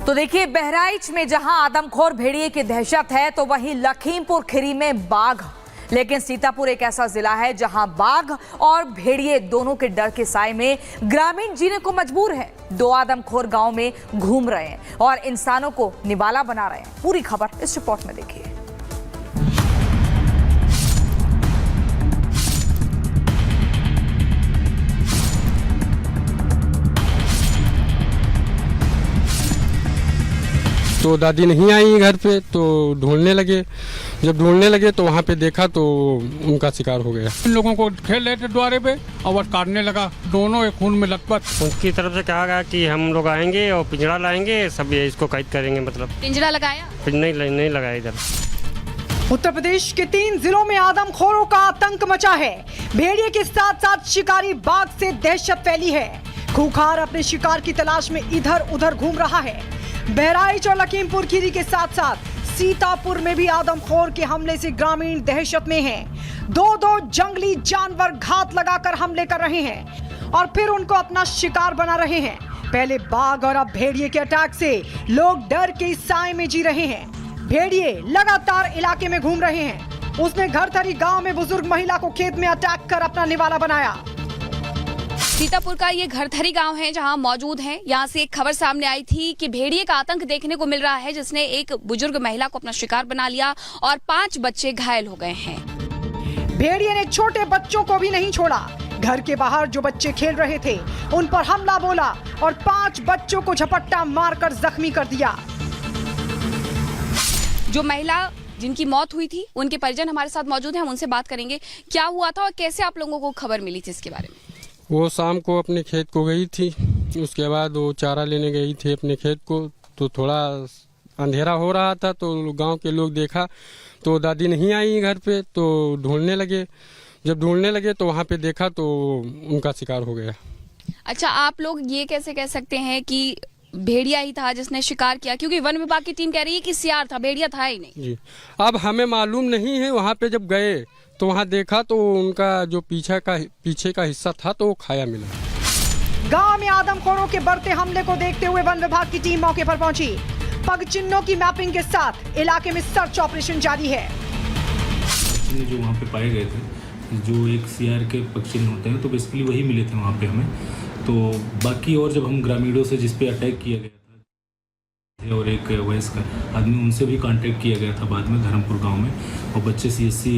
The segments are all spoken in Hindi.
तो देखिए, बहराइच में जहां आदमखोर भेड़िए की दहशत है तो वहीं लखीमपुर खीरी में बाघ। लेकिन सीतापुर एक ऐसा जिला है जहां बाघ और भेड़िए दोनों के डर के साए में ग्रामीण जीने को मजबूर है। दो आदमखोर गांव में घूम रहे हैं और इंसानों को निवाला बना रहे हैं। पूरी खबर इस रिपोर्ट में देखिए। तो दादी नहीं आई घर पे, तो ढूंढने लगे। जब ढूंढने लगे तो वहाँ पे देखा तो उनका शिकार हो गया। इन लोगों को खेल रहे थे द्वारे पे और बस काटने लगा, दोनों एक खून में लथपथ। उनकी तरफ से कहा गया कि हम लोग आएंगे और पिंजरा लाएंगे, सब ये इसको कैद करेंगे। मतलब पिंजरा लगाया? नहीं लगाया इधर। उत्तर प्रदेश के 3 जिलों में आदमखोरों का आतंक मचा है। भेड़िए के साथ साथ शिकारी बाघ से दहशत फैली है। खूंखार अपने शिकार की तलाश में इधर उधर घूम रहा है। बहराइच और लखीमपुर खीरी के साथ साथ सीतापुर में भी आदमखोर के हमले से ग्रामीण दहशत में हैं। दो जंगली जानवर घात लगाकर हमले कर रहे हैं और फिर उनको अपना शिकार बना रहे हैं। पहले बाघ और अब भेड़िए के अटैक से लोग डर के इस साए में जी रहे हैं। भेड़िए लगातार इलाके में घूम रहे हैं। उसने घरथरी गांव में बुजुर्ग महिला को खेत में अटैक कर अपना निवाला बनाया। सीतापुर का ये घरथरी गांव है जहां मौजूद हैं। यहां से एक खबर सामने आई थी कि भेड़िए का आतंक देखने को मिल रहा है, जिसने एक बुजुर्ग महिला को अपना शिकार बना लिया और 5 बच्चे घायल हो गए हैं। भेड़िए ने छोटे बच्चों को भी नहीं छोड़ा। घर के बाहर जो बच्चे खेल रहे थे उन पर हमला बोला और 5 बच्चों को झपट्टा मारकर जख्मी कर दिया। जो महिला जिनकी मौत हुई थी उनके परिजन हमारे साथ मौजूद हैं, हम उनसे बात करेंगे। क्या हुआ था और कैसे आप लोगों को खबर मिली थी इसके बारे में? वो शाम को अपने खेत को गई थी, उसके बाद वो चारा लेने गई थी अपने खेत को। तो थोड़ा अंधेरा हो रहा था तो गांव के लोग देखा तो दादी नहीं आई घर पे, तो ढूंढने लगे। जब ढूंढने लगे तो वहाँ पे देखा तो उनका शिकार हो गया। अच्छा, आप लोग ये कैसे कह सकते हैं कि भेड़िया ही था जिसने शिकार किया, क्योंकि वन विभाग की टीम कह रही है कि सियार था, भेड़िया था ही नहीं। जी, अब हमें मालूम नहीं है। वहाँ पे जब गए तो वहाँ देखा तो उनका जो पीछे का हिस्सा था तो वो खाया मिला। गांव में आदमखोरों के बढ़ते हमले को देखते हुए वन विभाग की टीम मौके पर पहुंची। पग चिन्हों की मैपिंग के साथ इलाके में सर्च ऑपरेशन जारी है। जो वहाँ पे पाए गए थे, जो एक सीआर के पग चिन्ह होते हैं, तो बेसिकली वही मिले थे वहाँ पे हमें। तो बाकी और जब हम ग्रामीणों से जिस पे अटैक किया गया था और एक वयस्क आदमी, उनसे भी कांटेक्ट किया गया था बाद में धर्मपुर गांव में, और बच्चे CSC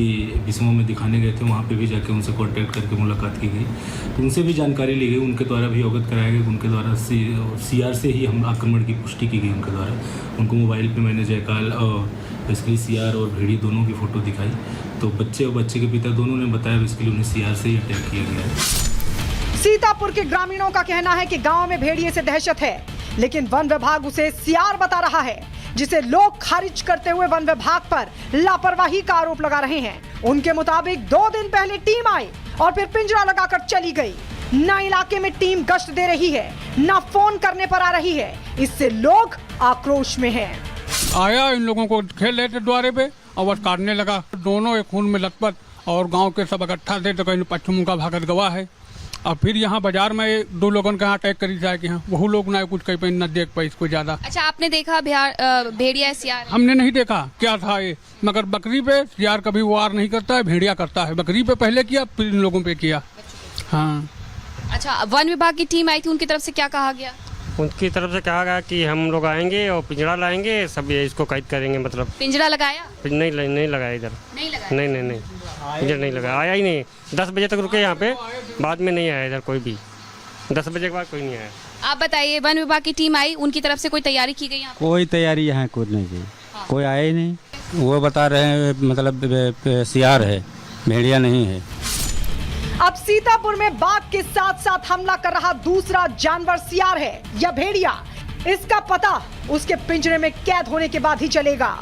बिस्मो में दिखाने गए थे। वहाँ पे भी जाके उनसे कांटेक्ट करके मुलाकात की गई, तो उनसे भी जानकारी ली गई। उनके द्वारा भी अवगत कराया गया। उनके द्वारा CR से ही हम आक्रमण की पुष्टि की गई उनके द्वारा। उनको मोबाइल पर मैंने जयकाल और बेसिकली CR और भेड़ी दोनों की फ़ोटो दिखाई, तो बच्चे और बच्चे के पिता दोनों ने बताया बेसिकली उन्हें CR से ही अटैक किया गया है। सीतापुर के ग्रामीणों का कहना है कि गांव में भेड़िए से दहशत है, लेकिन वन विभाग उसे सियार बता रहा है, जिसे लोग खारिज करते हुए वन विभाग पर लापरवाही का आरोप लगा रहे हैं। उनके मुताबिक 2 दिन पहले टीम आई और फिर पिंजरा लगाकर चली गई। न इलाके में टीम गश्त दे रही है, न फोन करने पर आ रही है। इससे लोग आक्रोश में हैं। आया, इन लोगों को खेल रहे थे द्वारे पे और बस काटने लगा, दोनों एक खून में लथपथ। और गाँव के सब इकट्ठा थे तो कहीं पश्चिम का भागत गवाह है। और फिर यहाँ बाजार में 2 लोगों के यहाँ अटैक करी जाए कि हाँ वही लोग ना कुछ कहीं पे न देख पाए इसको ज्यादा। अच्छा, आपने देखा भेड़िया सियार? हमने नहीं देखा क्या था ये, मगर बकरी पे सियार कभी वार नहीं करता है, भेड़िया करता है। बकरी पे पहले किया, फिर इन लोगों पे किया। हाँ। अच्छा, वन विभाग की टीम आई थी, उनकी तरफ से क्या कहा गया? उनकी तरफ से कहा गया कि हम लोग आएंगे और पिंजरा लाएंगे, सब ये इसको कैद करेंगे। मतलब पिंजरा लगाया? नहीं लगाया इधर। नहीं लगाया? नहीं इधर नहीं लगाया, आया ही नहीं। 10 बजे तक रुके यहाँ पे, बाद में नहीं आया इधर कोई भी। 10 बजे के बाद कोई नहीं आया। आप बताइए, वन विभाग की टीम आई, उनकी तरफ से कोई तैयारी की गई? कोई तैयारी यहाँ कुछ नहीं की। कोई आया ही नहीं। वो बता रहे हैं मतलब सियार है, भेड़िया नहीं है। अब सीतापुर में बाघ के साथ साथ हमला कर रहा दूसरा जानवर सियार है या भेड़िया, इसका पता उसके पिंजरे में कैद होने के बाद ही चलेगा।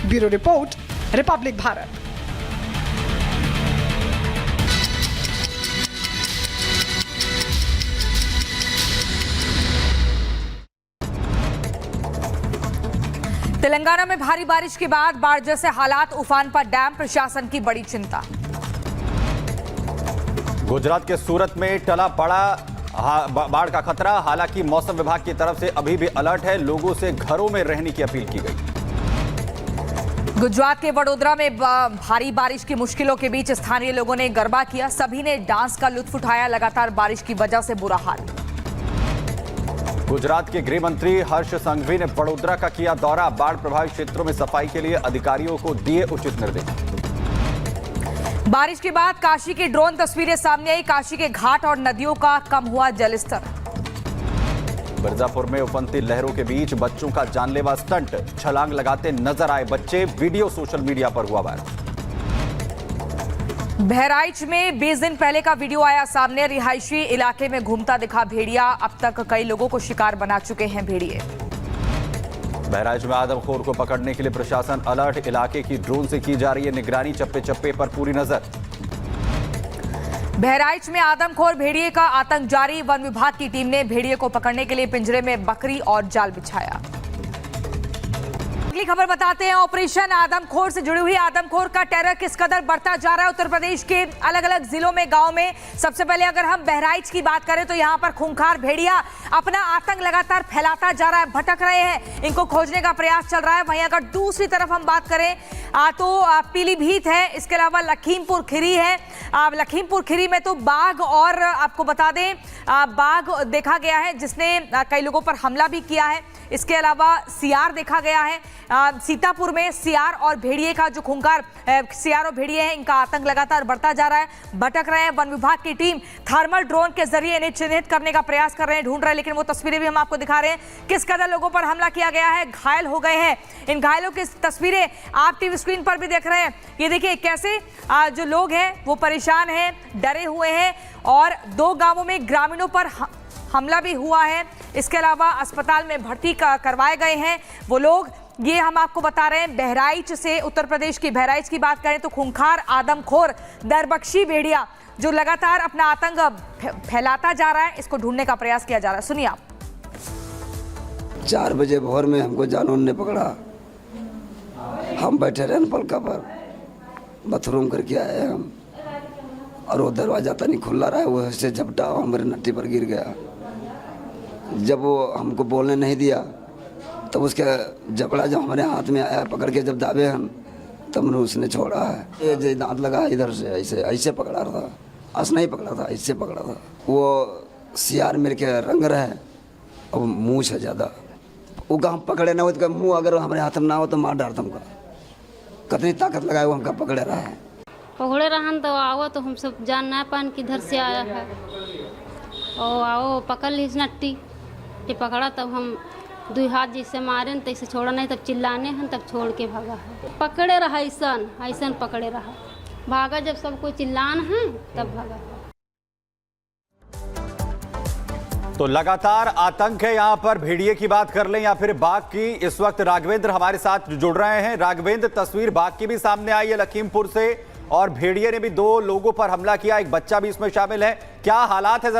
Bureau report, Republic Bharat. Telangana में भारी बारिश के बाद बाढ़ जैसे हालात, उफान पर डैम प्रशासन की बड़ी चिंता। गुजरात के सूरत में टला पड़ा बाढ़ का खतरा। हालांकि मौसम विभाग की तरफ से अभी भी अलर्ट है, लोगों से घरों में रहने की अपील की गई। गुजरात के वडोदरा में भारी बारिश की मुश्किलों के बीच स्थानीय लोगों ने गरबा किया। सभी ने डांस का लुत्फ उठाया। लगातार बारिश की वजह से बुरा हाल। गुजरात के गृह मंत्री हर्ष संघवी ने वडोदरा का किया दौरा। बाढ़ प्रभावित क्षेत्रों में सफाई के लिए अधिकारियों को दिए उचित निर्देश। बारिश के बाद काशी की ड्रोन तस्वीरें सामने आई। काशी के घाट और नदियों का कम हुआ जलस्तर। मिर्जापुर में उफनती लहरों के बीच बच्चों का जानलेवा स्टंट, छलांग लगाते नजर आए बच्चे। वीडियो सोशल मीडिया पर हुआ वायरल। बहराइच में 20 दिन पहले का वीडियो आया सामने। रिहायशी इलाके में घूमता दिखा भेड़िया। अब तक कई लोगों को शिकार बना चुके हैं भेड़िए। बहराइच में आदमखोर को पकड़ने के लिए प्रशासन अलर्ट। इलाके की ड्रोन से की जा रही है निगरानी। चप्पे चप्पे पर पूरी नजर। बहराइच में आदमखोर भेड़िए का आतंक जारी। वन विभाग की टीम ने भेड़िए को पकड़ने के लिए पिंजरे में बकरी और जाल बिछाया। अगली खबर बताते हैं। ऑपरेशन आदमखोर से जुड़ी हुई आदमखोर का टेरर किस कदर बढ़ता जा रहा है उत्तर प्रदेश के अलग अलग जिलों में, गांव में। सबसे पहले अगर हम बहराइच की बात करें तो यहां पर खूंखार भेड़िया अपना आतंक लगातार फैलाता जा रहा है। भटक रहे हैं, इनको खोजने का प्रयास चल रहा है। वहीं अगर दूसरी तरफ हम बात करें तो पीलीभीत है, इसके अलावा लखीमपुर खीरी है। लखीमपुर खीरी में तो बाघ, और आपको बता दें बाघ देखा गया है जिसने कई लोगों पर हमला भी किया है। इसके अलावा सियार देखा गया है। सीतापुर में सियार और भेड़िए का जो खूंखार सियार और भेड़िए हैं, इनका आतंक लगातार बढ़ता जा रहा है। भटक रहे हैं। वन विभाग की टीम थर्मल ड्रोन के जरिए इन्हें चिन्हित करने का प्रयास कर रहे हैं, ढूंढ रहे हैं। लेकिन वो तस्वीरें भी हम आपको दिखा रहे हैं किस कदर लोगों पर हमला किया गया है, घायल हो गए हैं। इन घायलों की तस्वीरें आप टीवी स्क्रीन पर भी देख रहे हैं। ये देखिए कैसे जो लोग हैं वो परेशान हैं, डरे हुए हैं। और 2 गांवों में ग्रामीणों पर हमला भी हुआ है। इसके अलावा अस्पताल में भर्ती करवाए गए हैं वो लोग। ये हम आपको बता रहे हैं बहराइच से, उत्तर प्रदेश की बहराइच की बात करें तो खूंखार आदमखोर दरबख्शी भेड़िया जो लगातार अपना आतंक फैलाता जा रहा है, इसको ढूंढने का प्रयास किया जा रहा है। सुनिए आप। 4 बजे भोर में हमको जानवर ने पकड़ा। हम बैठे रहे पलका पर, बाथरूम करके आए हम, और वो दरवाजा तनी खुला रहा है, वो ऐसे झपटा हमारे नट्टी पर गिर गया। जब वो हमको बोलने नहीं दिया तब तो उसके जबड़ा जब हमारे हाथ में आया, पकड़ के जब दाबे हम, तब उसने छोड़ा है। ये जो दांत लगा इधर से ऐसे ऐसे पकड़ा था, ऐसा नहीं पकड़ा था, ऐसे पकड़ा था। वो सियार मेरे के रंग रहे और मूछ है ज़्यादा। वो हम पकड़े ना हो तो मुँह अगर हमारे हाथ में ना हो तो मार डालता हमका। कितनी ताकत लगाए वो हमका पकड़े रहा है। पकड़े रहन तो आओ तो हम सब जान ना पान किधर से आया है। और आओ पकड़ ली नट्टी, ये पकड़ा तब हम 2 हाथ जिससे मारे तैसे छोड़ा नहीं, तब चिल्लाने हैं तब छोड़ के भागा है। पकड़े रहा ऐसन ऐसन पकड़े रहा, भागा जब सब कोई चिल्लान है तब भागा। तो लगातार आतंक है यहाँ पर। भेड़िए की बात कर लें या फिर बाघ की, इस वक्त राघवेंद्र हमारे साथ जुड़ रहे हैं। राघवेंद्र, तस्वीर बाघ की भी सामने आई है लखीमपुर से, और भेड़िए ने भी 2 लोगों पर हमला किया, एक बच्चा भी इसमें शामिल है। क्या हालात है?